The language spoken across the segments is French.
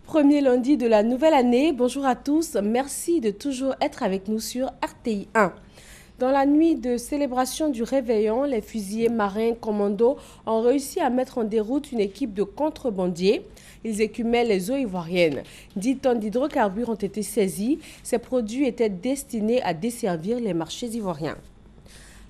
Premier lundi de la nouvelle année, bonjour à tous, merci de toujours être avec nous sur RTI 1. Dans la nuit de célébration du réveillon, les fusiliers marins commandos ont réussi à mettre en déroute une équipe de contrebandiers. Ils écumaient les eaux ivoiriennes. 10 tonnes d'hydrocarbures ont été saisies. Ces produits étaient destinés à desservir les marchés ivoiriens.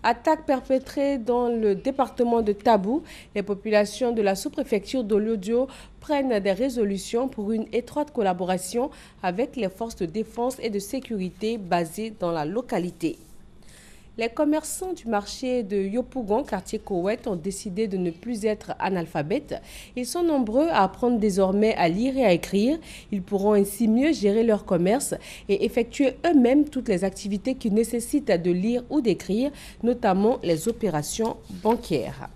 Attaque perpétrée dans le département de Tabou, les populations de la sous-préfecture d'Oliodio prennent des résolutions pour une étroite collaboration avec les forces de défense et de sécurité basées dans la localité. Les commerçants du marché de Yopougon, quartier Koweït, ont décidé de ne plus être analphabètes. Ils sont nombreux à apprendre désormais à lire et à écrire. Ils pourront ainsi mieux gérer leur commerce et effectuer eux-mêmes toutes les activités qui nécessitent de lire ou d'écrire, notamment les opérations bancaires.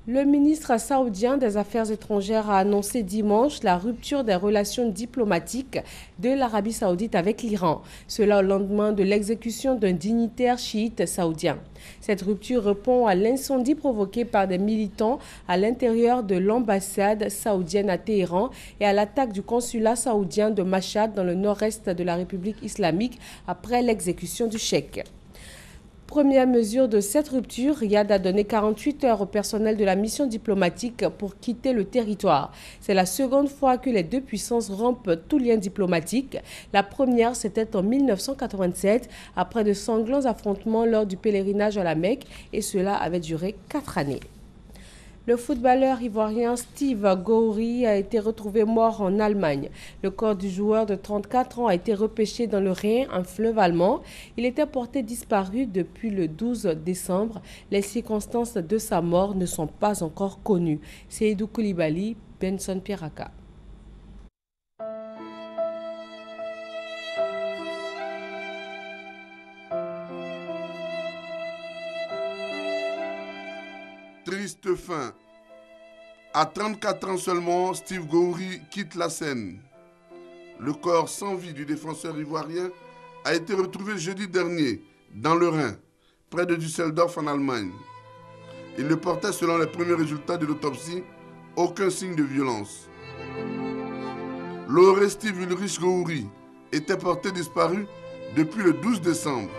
Le ministre saoudien des Affaires étrangères a annoncé dimanche la rupture des relations diplomatiques de l'Arabie saoudite avec l'Iran. Cela au lendemain de l'exécution d'un dignitaire chiite saoudien. Cette rupture répond à l'incendie provoqué par des militants à l'intérieur de l'ambassade saoudienne à Téhéran et à l'attaque du consulat saoudien de Mashhad dans le nord-est de la République islamique après l'exécution du cheikh. Première mesure de cette rupture, Riyad a donné 48 heures au personnel de la mission diplomatique pour quitter le territoire. C'est la seconde fois que les deux puissances rompent tout lien diplomatique. La première, c'était en 1987, après de sanglants affrontements lors du pèlerinage à la Mecque, et cela avait duré 4 années. Le footballeur ivoirien Steve Gouiri a été retrouvé mort en Allemagne. Le corps du joueur de 34 ans a été repêché dans le Rhin, un fleuve allemand. Il était porté disparu depuis le 12 décembre. Les circonstances de sa mort ne sont pas encore connues. Seydou Koulibaly, Benson Piraka. Triste fin. À 34 ans seulement, Steve Gouiri quitte la scène. Le corps sans vie du défenseur ivoirien a été retrouvé jeudi dernier dans le Rhin, près de Düsseldorf en Allemagne. Il ne portait, selon les premiers résultats de l'autopsie, aucun signe de violence. L'Oré Steve Ulrich Gouiri était porté disparu depuis le 12 décembre.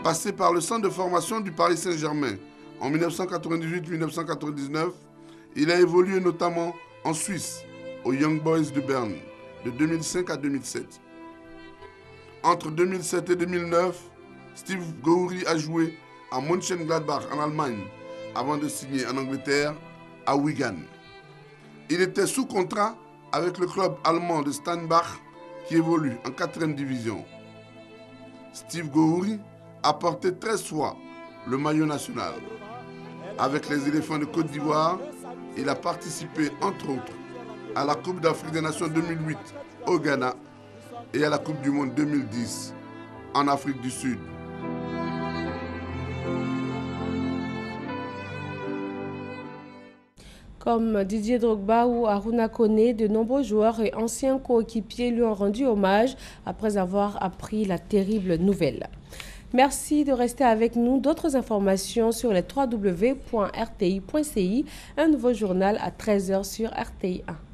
Passé par le centre de formation du Paris Saint-Germain en 1998-1999, il a évolué notamment en Suisse, aux Young Boys de Berne, de 2005 à 2007. Entre 2007 et 2009, Steve Gouiri a joué à Mönchengladbach en Allemagne, avant de signer en Angleterre, à Wigan. Il était sous contrat avec le club allemand de Steinbach, qui évolue en 4e division. Steve Gouiri a porté 13 fois le maillot national. Avec les éléphants de Côte d'Ivoire, il a participé, entre autres, à la Coupe d'Afrique des Nations 2008 au Ghana et à la Coupe du Monde 2010 en Afrique du Sud. Comme Didier Drogba ou Aruna Koné, de nombreux joueurs et anciens coéquipiers lui ont rendu hommage après avoir appris la terrible nouvelle. Merci de rester avec nous. D'autres informations sur les www.rti.ci, un nouveau journal à 13 h sur RTI 1.